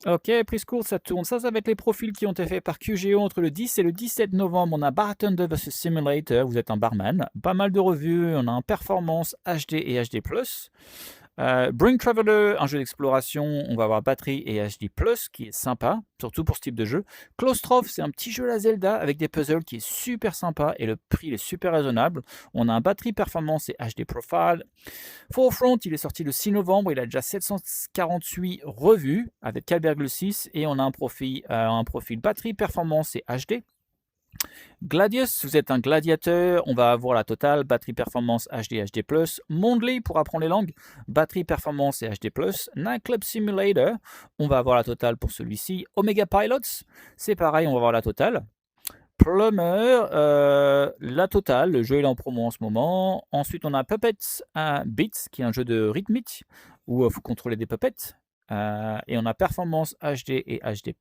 Ok, prise courte, ça tourne. Ça va être les profils qui ont été faits par QGO entre le 10 et le 17 novembre. On a Bartender vs Simulator, vous êtes un barman. Pas mal de revues. On a un Performance HD et HD+. Bring Traveler, un jeu d'exploration. On va avoir batterie et HD+, qui est sympa, surtout pour ce type de jeu. Claustrophe, c'est un petit jeu à la Zelda avec des puzzles qui est super sympa et le prix est super raisonnable. On a un batterie performance et HD Profile. Forefront, il est sorti le 6 novembre, il a déjà 748 revues avec 4,6 et on a un profil batterie, performance et HD. Gladius, vous êtes un gladiateur, on va avoir la totale, batterie performance HD, HD+. Mondly, pour apprendre les langues, batterie performance et HD+. Nightclub Simulator, on va avoir la totale pour celui-ci. Omega Pilots, c'est pareil, on va avoir la totale. Plumber, la totale, le jeu est en promo en ce moment. Ensuite, on a Puppets Beats, qui est un jeu de rythmique, où il faut contrôler des puppets. Et on a Performance HD et HD+.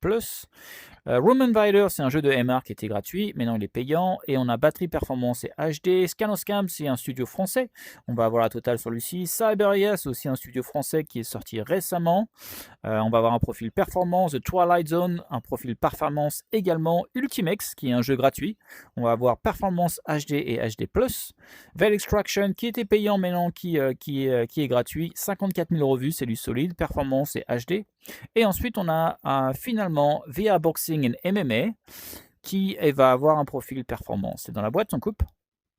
Room Invader, c'est un jeu de MR qui était gratuit, mais non, il est payant. Et on a Batterie Performance et HD. Scanoscam, c'est un studio français. On va avoir la totale sur lui-ci. Cyberia, c'est aussi un studio français qui est sorti récemment. On va avoir un profil performance de Twilight Zone, un profil performance également Ultimex, qui est un jeu gratuit. On va avoir performance HD et HD+. Veil Extraction, qui était payant maintenant, qui est gratuit. 54 000 revues, c'est du solide, performance et HD. Et ensuite, on a finalement VR Boxing and MMA, qui va avoir un profil performance. C'est dans la boîte, on coupe.